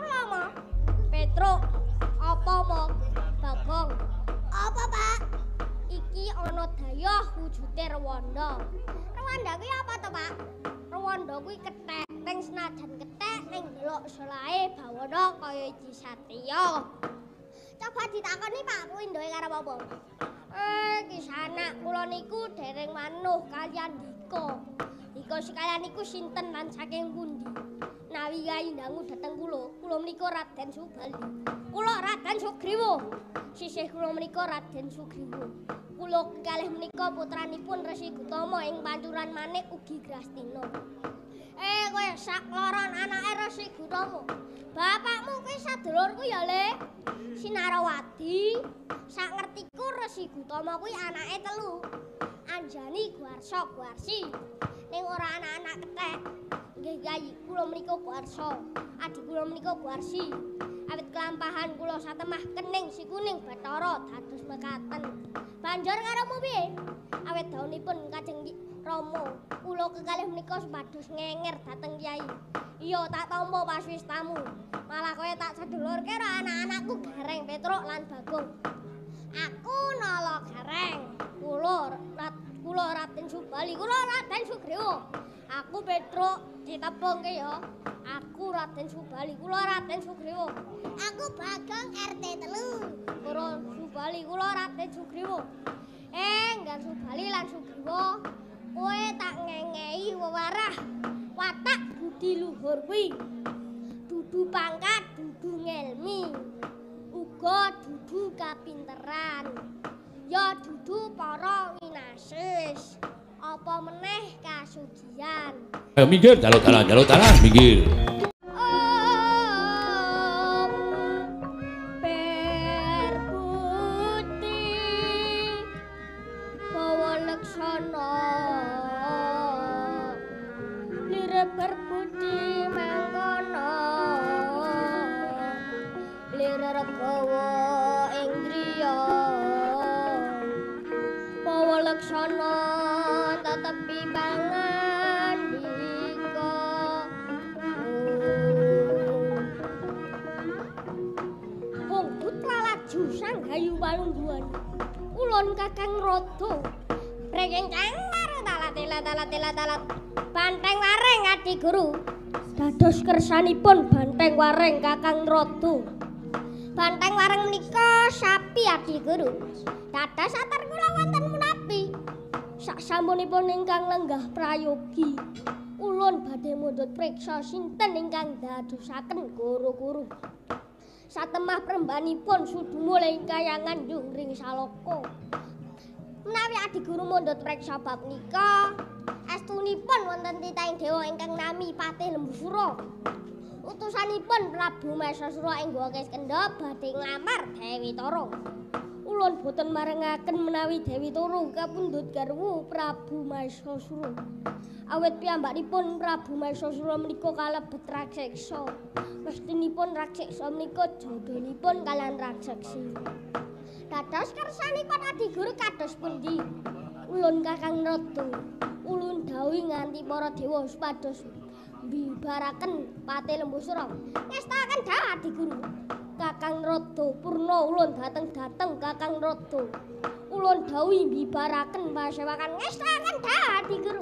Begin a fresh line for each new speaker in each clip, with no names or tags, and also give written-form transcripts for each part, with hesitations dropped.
Lama. Petruk, apa mau? Bagong. Apa, Pak? Iki ana dayah wujude Rwanda. Rwanda kuwi apa to, Pak? Rwanda kuwi kethek, ning senajan kethek ning delok selae bawana kaya Iki Satya. Coba ditakoni Pak, kuwi ndoe karo apa? Kisanak kula niku dereng manuh kaliyan Dika. Dika sekalian niku sinten lan saking pundi? Nawi yayi ndangu dhateng kula menika Raden Subali. Kula Raden Sugriwa. Sisih kula menika Raden Sugriwa. Kula kalih menika putranipun Resi Gutama ing pancuran Manik ugi Grastina. Kowe sak loron anake Resi Gutama. Bapakmu kuwi sadulurku ya, Le. Sinarawati. Sak ngertiku Resi Gutama kuwi anake telu. Anjani Guarsa Guarsi. Ning ora anak-anak kethek. Nggih Yayi, kula menika Guarsa. Adik kula menika Guarsi. Awit kelampahan kula satemah kening si kuning Bathara dados mekaten. Banjur karo piye? Awit daunipun Kajeng Rama, kula kekalih menika supados ngenger dhateng Kyai. Iya tak tampa paswistamu. Malah kowe tak sedulurke karo anak-anakku Gareng, Petruk lan Bagong. Aku nala Gareng. Kula Raden Subali, kula Raden Sugriwa. Aku Petruk ditepungke ya. Aku Raden Subali, kula Raden Sugriwa. Aku Bagong RT 3. Kula Subali, kula Raden Sugriwa. Enggal Subali lan Sugriwa, kowe tak ngengehi wewarah. Watak budi luhur kuwi. Dudu pangkat, dudu ngelmi. Uga dudu kapinteran. Ya dudu para winasis. Apa meneh kasugihan.
Ayo minggir, jaluk dalan, minggir.
Berbudi mangkono lir regawa ing griya pawalaksana tetepi pangandika wong putra laju sanggayu walungguan ulun Kakang Rada prekencang karo talat Banteng Wareng Adi Guru. Dados kersanipun Banteng Wareng Kakang Rada. Banteng Wareng menika sapi Adi Guru. Dados atar kula wonten munapi. Saksampunipun ingkang lenggah prayogi, ulun badhe mundhut priksa sinten ingkang dadosaken guru-guru. Satemah prembanipun sudumul ing kayangan Jungring Salaka. Menawi Adi Guru mundhut priksa bab nika, estunipun wonten titahing dewa ingkang nami Patih Lembusura. Utusanipun Prabu Maesasura ing Gua Kiskendha badhe nglamar Dewi Tara. Ulun boten marengaken menawi Dewi Tara kapundhut garwa Prabu Maesasura. Awit piyambakipun Prabu Maesasura menika kalebet raseksa. Mestinipun raseksa menika jodhonipun kaliyan raseksi. Dados kersanipun Adi Guru kados pundi? Ulun Kakang Rada, ulun dawuh nganti para dewa supados mbibaraken Patih Lembusura. Ngestaken dawuh Adi Guru. Kakang Rada purna ulun dateng Kakang Rada. Ulun dawuh mbibaraken pasewakan ngestaken dawuh Adi Guru.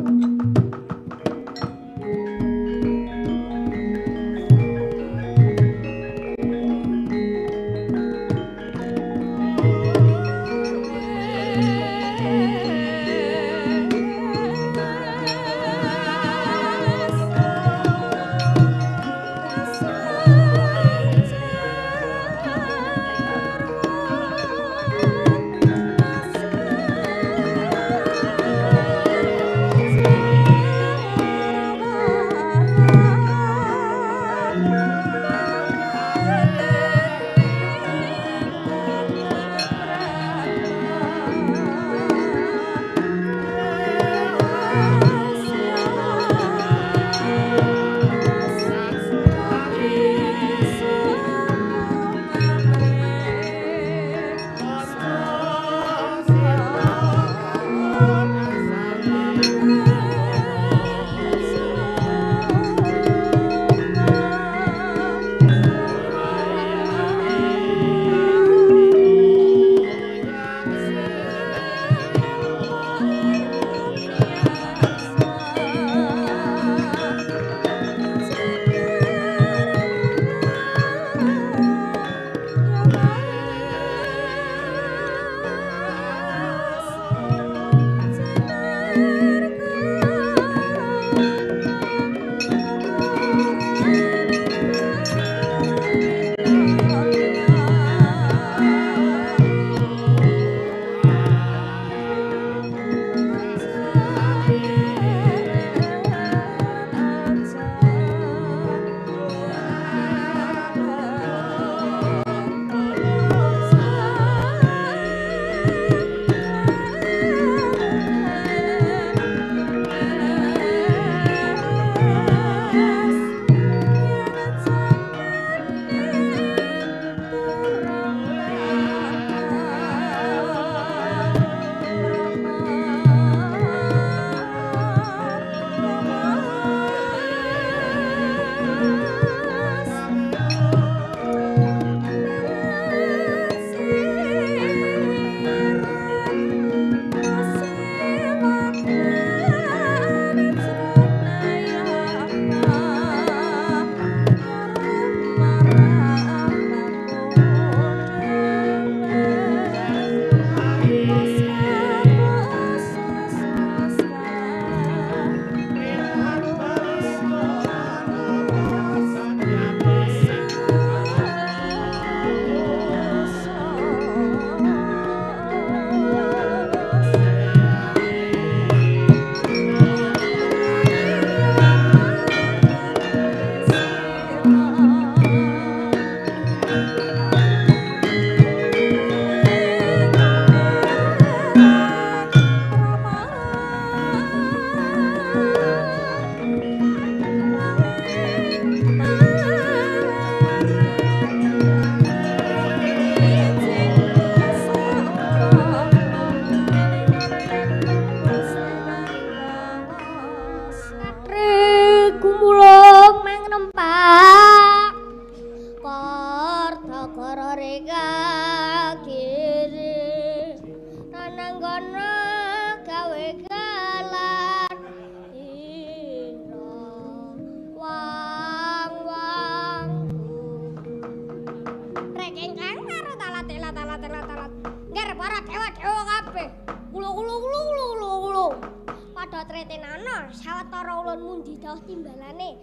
padha tretenana sawetara ulun mundi dawuh timbalane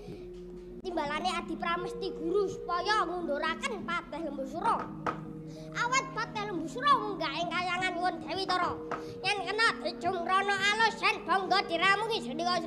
Adi Pramesti Guru supaya ngunduraken Patih Lembusura. Awet Patih Lembusura munggah ing kayangan nyuwun Dewi Tara. Yen kena dijumrono alus yen bangga diramungi sedika.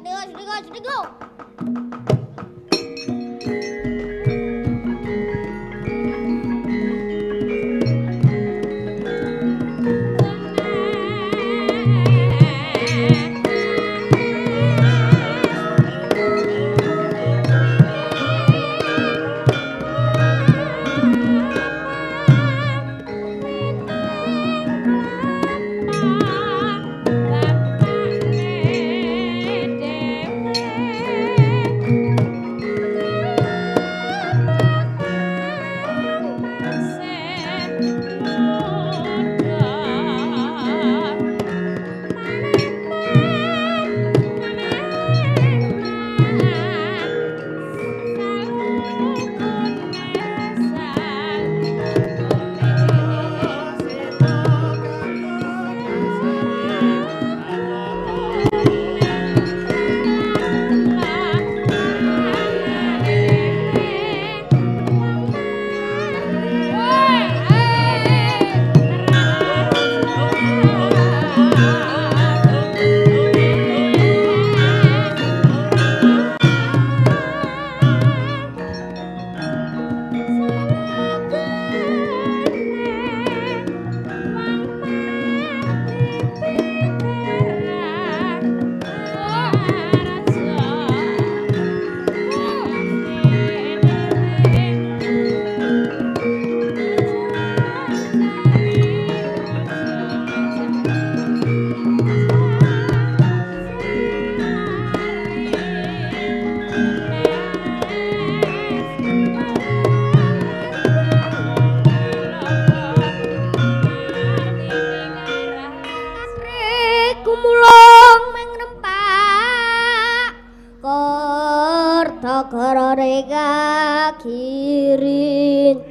Girin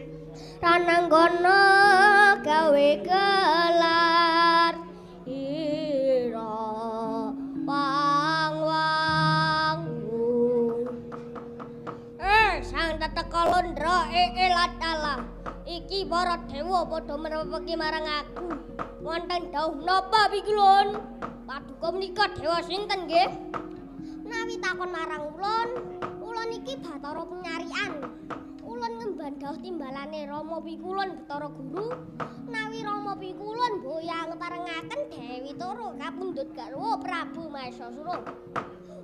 rananggana gawe gelar ira pangwangung sang teteka londra latala iki para dewa padha merepeki marang aku wonten dawuh napa pikulun paduka menika dewa sinten nggih menawi takon marang ulun iki Bathara Penyarian. Ulun ngemban dawuh timbalane Rama Pikulun Bathara Guru. Menawi Rama Pikulun boyang parengaken Dewi Tara kapundhut garwa Prabu Mahesasura.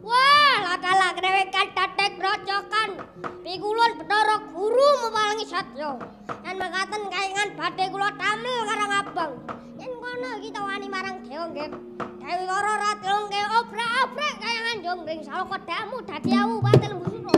Wah, latala krewekan datek rocokan. Pikulun Bathara Guru mepalangi satya. Yen mekaten kayangan badhe kula damel karang abang. Yen kono kita wani marang dewa nggih. Dewi Tara radilungke obrak-obrak kayangan jonggring saloka damu dadi awu Patih Lembusura.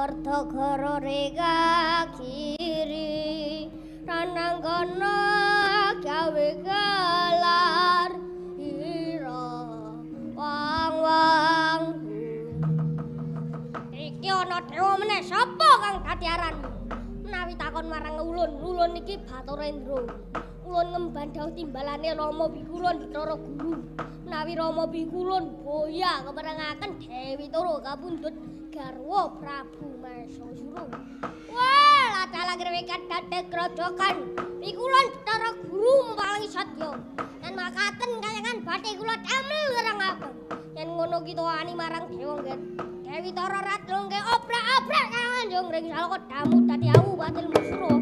Kartagara rega kiri rananggana gawe gelar ira wang-wang iki ana dewa meneh sapa kang dadi aranmu menawi takon marang ulun iki Baturendra ulun ngemban dawuh timbalane Rama Bikulun Bathara Guru menawi Rama Bikulun boya keperangaken Dewi Tara kapundhut garwa Prabu Maesasura. Wah, ladalah grewekan dadek grojokan. Pikulun Bathara Guru paling satya. Yen makaten kayangan bathik kula damel werang abang. Yen ngono kita wani marang dewa nggih. Dewi Tara Ratna nggih obrak-abrak kayangan yo ngring salaka damu dadi awu batil musra.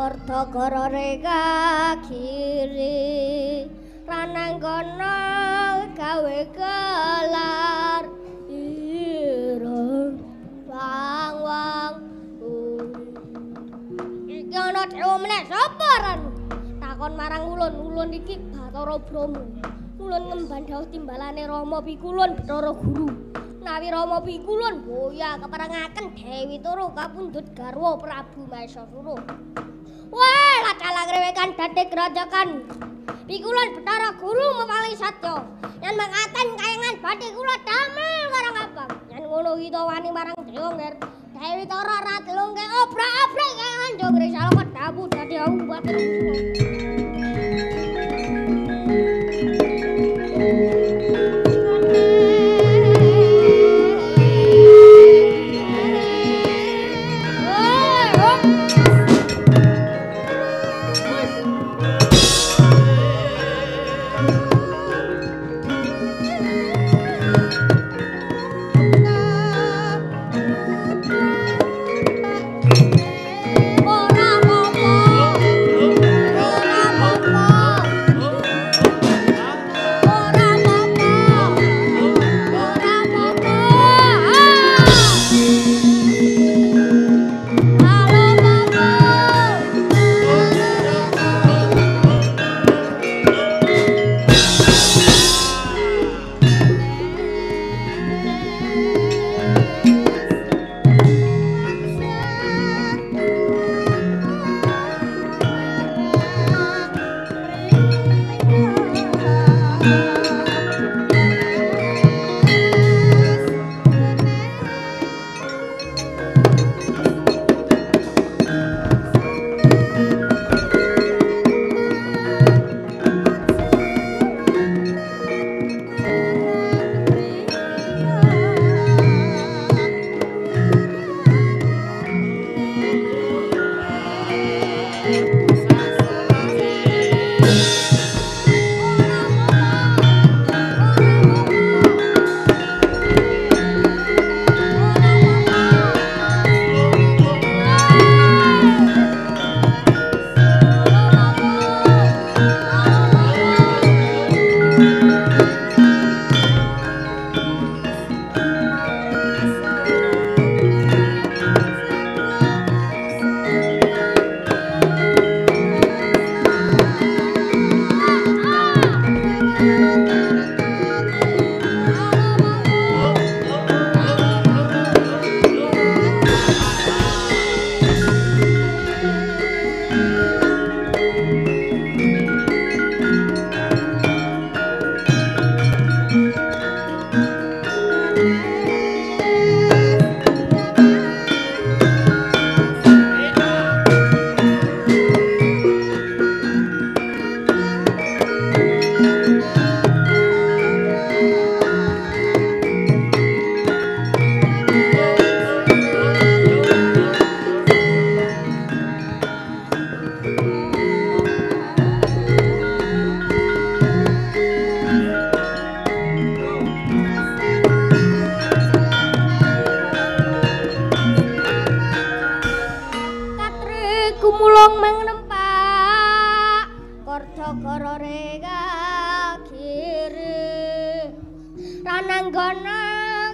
Kartagara rega kiri rananggana gawe gelar ira wang-wang iki ana dewa meneh sapa ranmu takon marang ulun iki Bathara Brahma ulun ngemban dawuh timbalane Rama Bikulun Bathara Guru nawi Rama Bikulun boya keperangaken Dewi Tara kapundhut garwa Prabu Maesasura. Wah, ladalah grewekan dadek grojokan. Bikulun Bathara Guru mepaling satya. Yen makaten kayangan bathik kula damel warang abang. Yen ngono kita wani marang dewa nggih. Dewi Tara Ratna nggih obrak-abrak kayangan yo ngring salaka damu dadi awu batil. Ora apa-apa. kumulung mangnempak Kordagara rega kiri rananggana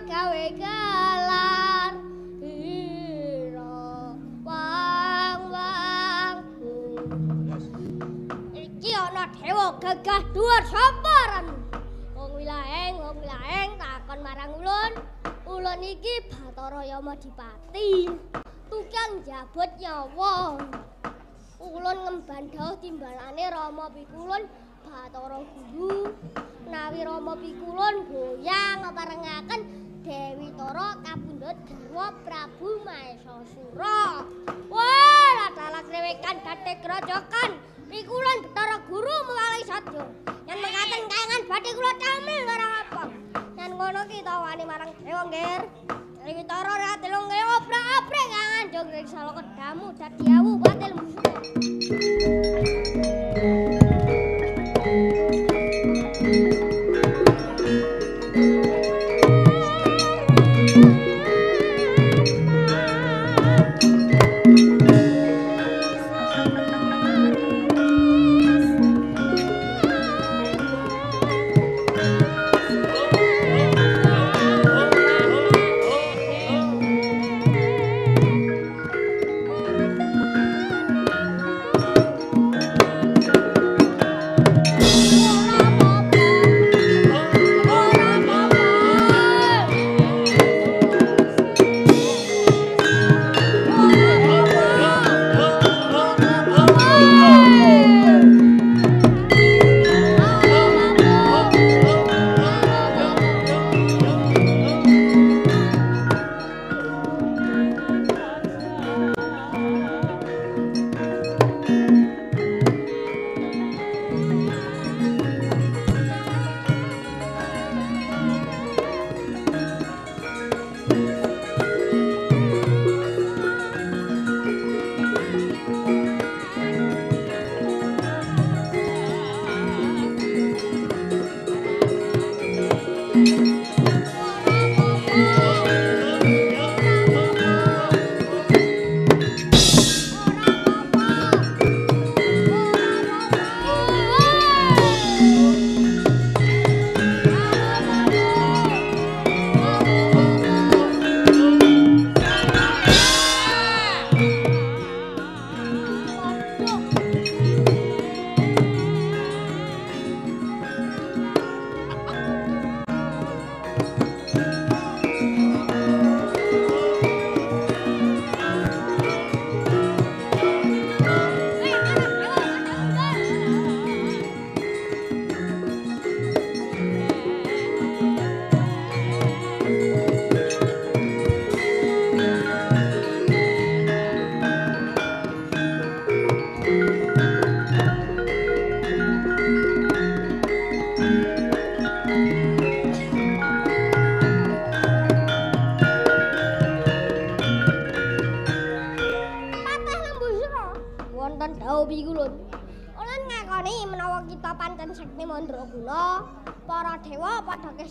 gawe galar ira wang iki ana dewa gagah dhuwur sapa ran wong wilaeng takon marang ulun iki Bathara Yamadipati tukang jabut nyawa ulun ngemban dawuh timbalane Rama Pikulun Bathara Guru nawi Rama Pikulun goyang marengaken Dewi Tara kapundhut garwa Prabu Mahesasura wah ladalak rewekan gathik grojokan Pikulun Bathara Guru mewali sadya yen mekaten kaengan badhe kula damel ngarang apa yen ngono ki tawani marang dewa nggir Dewi Tara ra delong obrak-abrik kangen jog riksa kedamu dadi awu batil musuh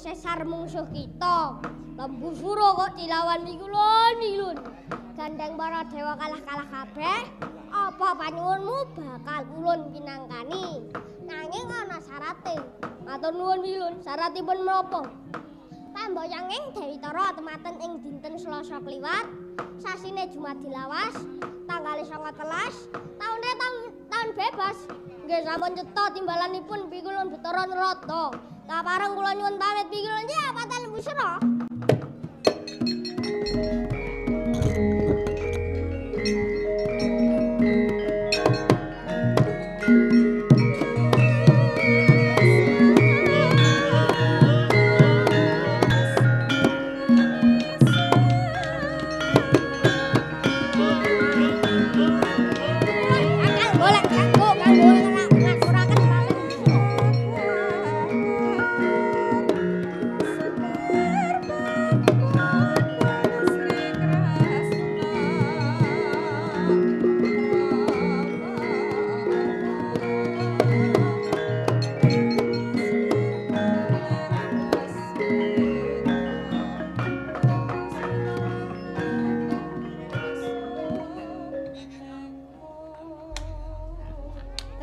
Sesar mungsuh kita Lembu Sura kok dilawan Pikulun gandeng para dewa kalah kabeh apa panyuwunmu bakal ulun pinangkani nanging ana syarate matur nuwun Pikulun syaratipun menapa pamboyanging Dewi Tara tematen ing dinten Selasa kliwat sasine Jumadilawas tanggal 19 taun bebas nggih sampun cetha timbalanipun Pikulun Bathara Narada kapareng kula nyuwun pamit Pikulun ya Patan Lembu Sura.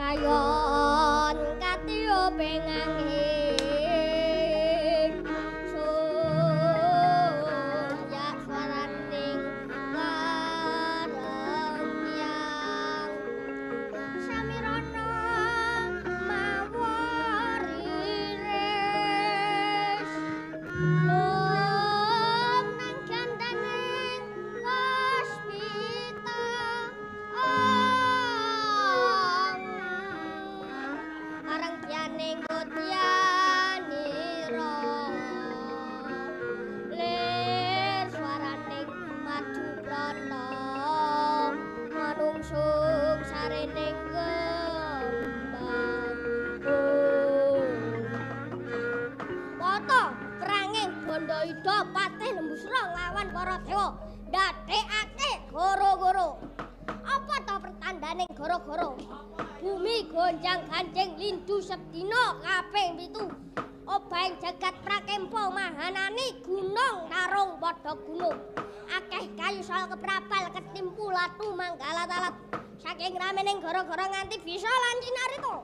Rayon katio penganging surya swaraning karengyang samirana mawariris lum nang gandaning waspita arang tianing kutyanira lir swaraning madu prana manungsung sarening kembang Wata peranging Bandayuda patih Lembusura nglawan para dewa ndadekake goro-goro. Apa ta pertandaning goro-goro? Bumi gonjang-ganjing lindu sedina kaping 7. Obahing jagat prakempa mahanani gunung narung padha gunung. Akeh kayu sal keprapal ketimpu latu manggala-talat. Saking ramening goro-goro nganti bisa lan cinarita.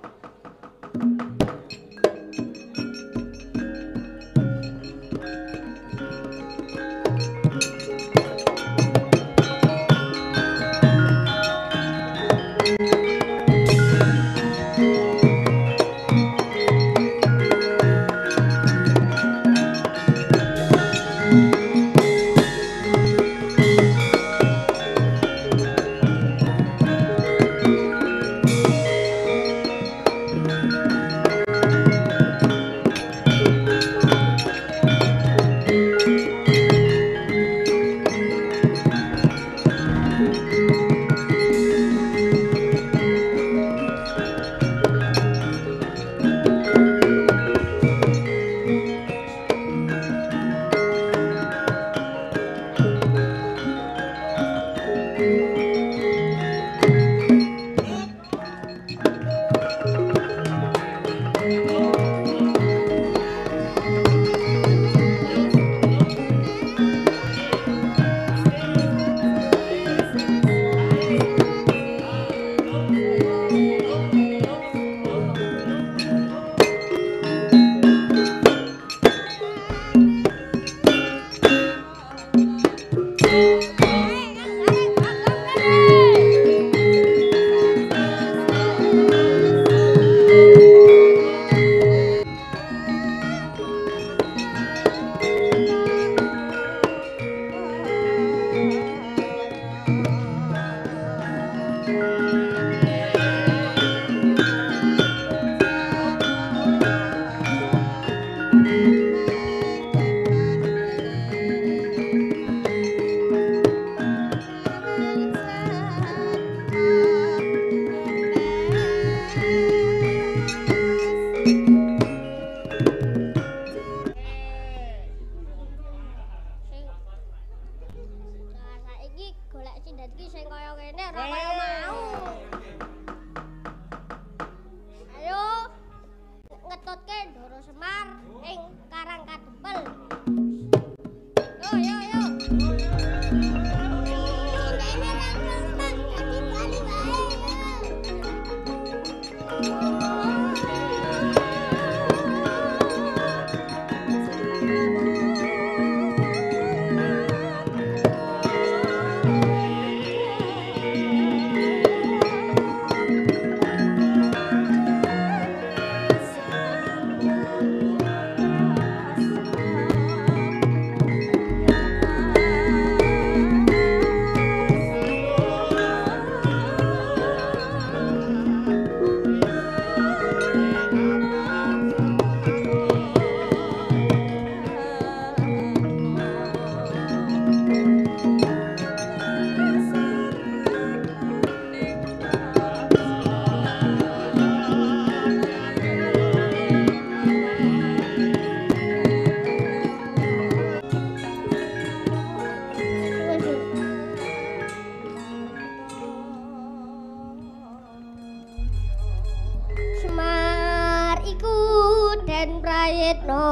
prayitna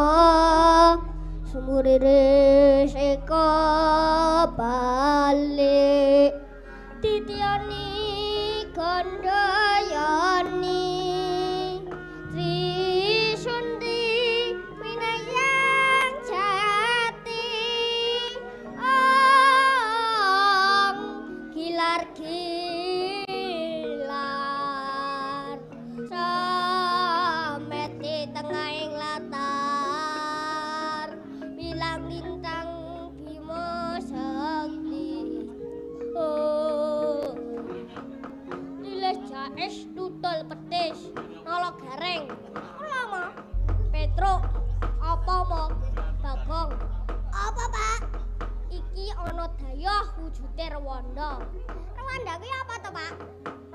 sumurire seka balik tityani gandayani Bais tutul petis nolo gareng. Lama. Petruk apa mau Bagong? Apa, Pak? Iki ana dayoh wujude Rwanda. Rwanda kuwi apa to, Pak?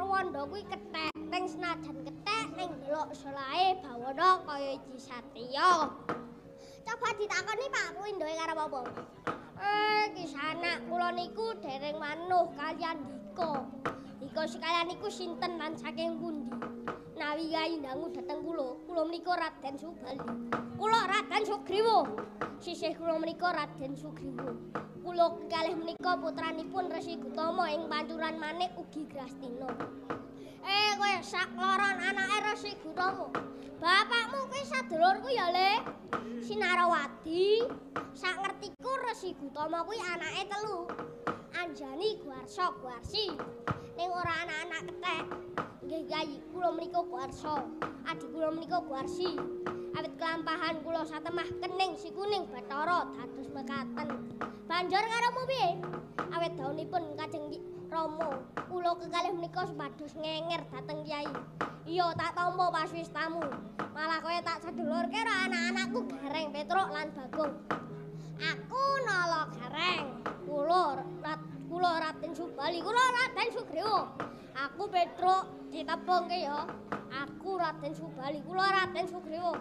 Rwanda kuwi kethek, ning senajan kethek ning delok selahe bawana kaya Iki Satya. Coba ditakoni Pak, kuwi ndoe karo apa? Kisanak kula niku dereng manuh kaliyan Dika. Dika sekalian niku sinten lan saking pundi? Nawi yayi ndangu dhateng kula menika Raden Subali. Kula Raden Sugriwa. Sisih kula menika Raden Sugriwa. Kula kalih menika putranipun Resi Gutama ing pancuran Manik ugi Grastina. Kowe sak loron anake Resi Gutama. Bapakmu kuwi sadulurku ya, Le. Sinarawati. Sak ngertiku Resi Gutama kuwi anake telu. Anjani Guarsa Guarsi. Ning ora anak-anak kethek. Nggih Yayi, kula menika Guarsa. Adik kula menika Guarsi. Awit kelampahan kula satemah kening si kuning Bathara dados mekaten. Banjur karo piye? Awit daunipun Kajeng Rama, kula kekalih menika supados ngenger dhateng Kyai. Iya tak tampa paswistamu. Malah kowe tak sedulurke karo anak-anakku Gareng, Petruk lan Bagong. Aku nala Gareng. Kula Raden Subali, kula Raden Sugriwa. Aku Petruk ditepungke ya. Aku Raden Subali, kula Raden Sugriwa.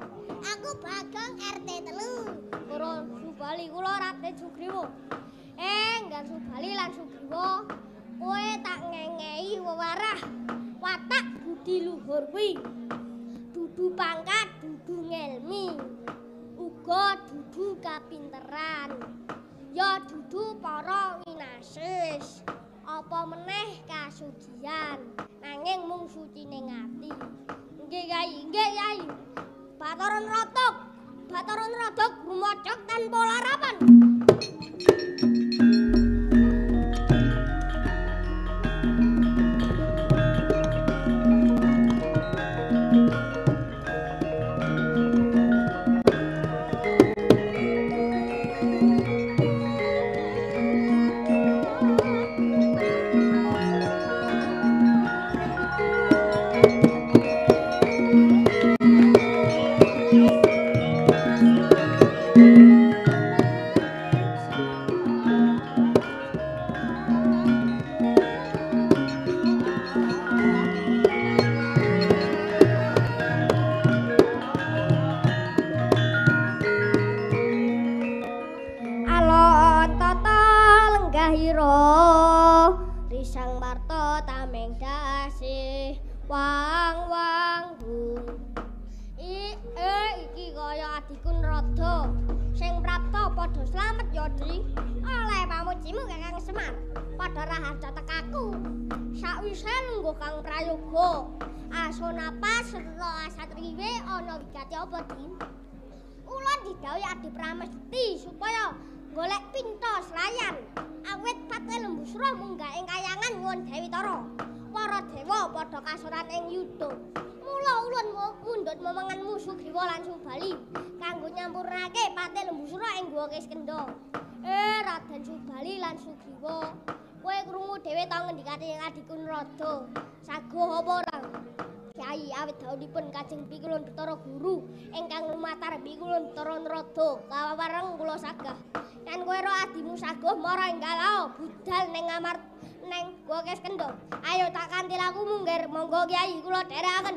Aku Bagong RT 3. Kula Subali, kula Raden Sugriwa. Enggal Subali lan Sugriwa, kowe tak ngengehi wewarah watak budi luhur kuwi. Dudu pangkat, dudu ngelmi. Uga dudu kapinteran. Ya dudu para winasis. Apa meneh kasugihan, nanging mung sucining ati. Nggih Kyai. Bataran Ratok gumojok tanpa larapan. Risang Marta tameng dasih wang iki kaya adiku Narada sing prapta padha slamet ya Dri. Oleh pamujimu Kakang Semar padha raharja tekaku sakwise lungguh Kang Prayoga Asunapa serta Asatriwe ana wigati apa Dri? Kula didhawuhi Adi Pramesti supaya golek pinta selayan awit pate lembusra munggah ing kayangan ngon Dewi Tara. Para dewa padha kasuran ing yuda. Mula ulun mundhut memengan musuh Sugriwa lan Subali kanggo nyampurnake pate lembusra ing Guwa Kiskendha. Raden Subali lan Sugriwa, kowe krungu dhewe ta ngendikane ing adiku Narada. Saguh apa ora? Kyai awit daunipun Kajeng Pikulun Bathara Guru ingkang lumatar Pikulun Bathara Narada kawareng kula sagah. Yen kowe ro adimu saguh mara enggal budal ning Guwa Kiskendha. Ayo tak kantilaku munggir, monggo Kyai kula dherekaken.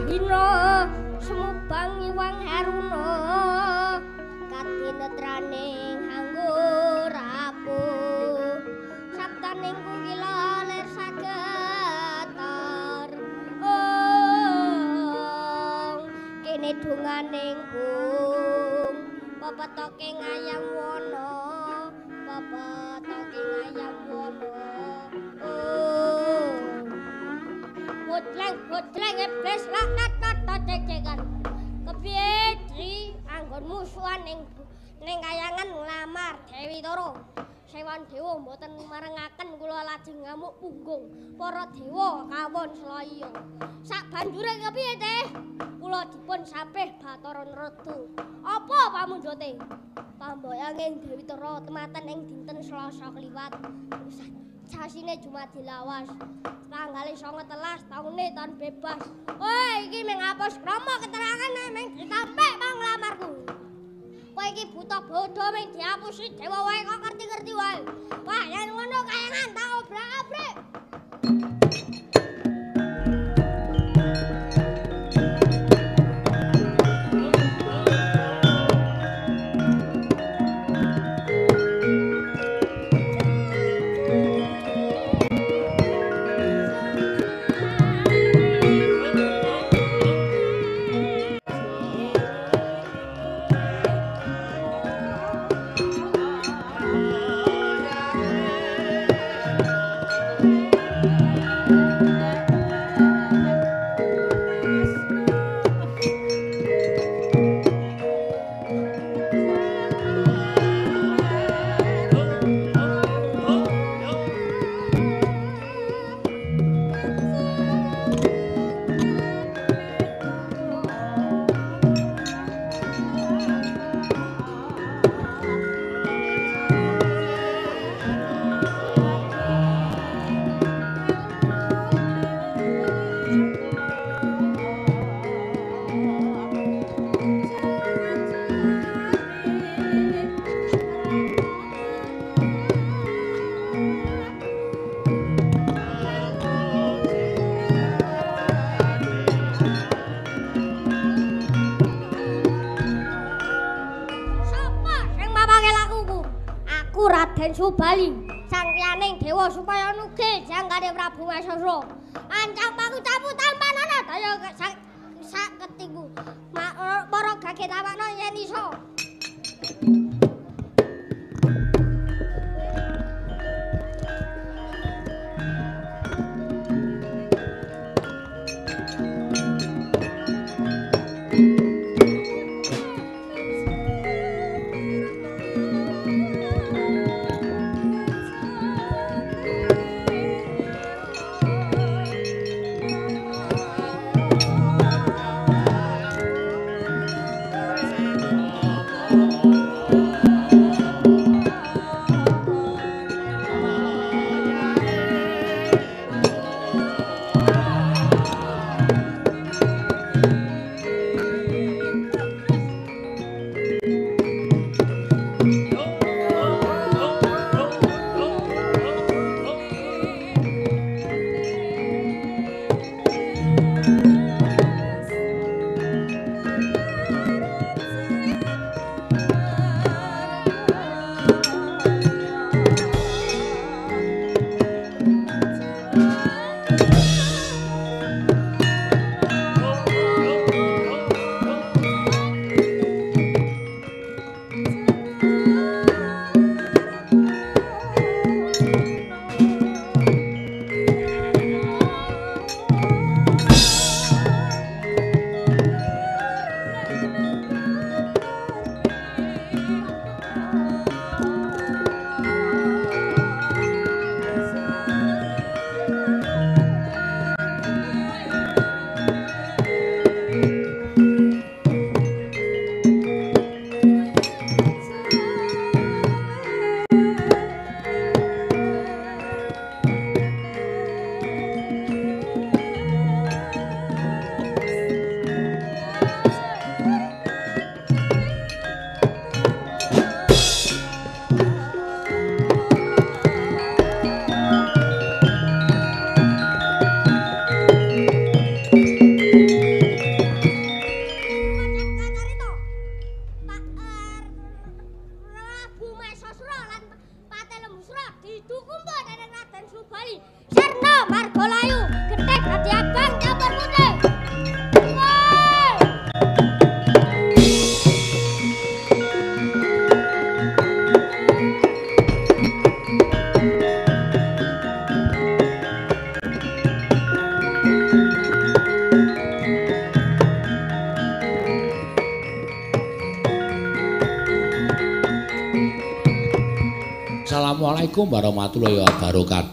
dina sumubang iwang haruna katinetraning anggur rapuh sabdaning kukila lir sagetar kene dunganing kung pepetoking ayam wono pepetoking ayam wono Bodleng iblis laknat cecekan kepiye Dri anggon musuhan ning kayangan nglamar Dewi Tara Sewan Dewa mboten marengaken kula lajeng ngamuk punggung para dewa kawon selaya sabanjure kepiye teh kula dipun sapih Bathara Nredu apa pamundhote pamboyanging Dewi Tara tematen ing dinten Selasa kliwat sasine Jumadi Lawas tanggal 19 taune tahun bebas. Woi, iki meng apus krama keterangane meng ditampik panglamarku. Kowe iki buta bodho meng diapusi dewa wae kok ngerti-ngerti wae. Wah, yen ngono kayangan tak obrak-abrik. Raden Subali sangkyaning dewa supaya nugih janggane Prabu Masasa ancang pangucapu tampanana daya sak ketinggu para gaget awakna yen iso Wirna Margolayu gedhe dadi abang campur putih. Woi.
Assalamualaikum warahmatullahi wabarakatuh.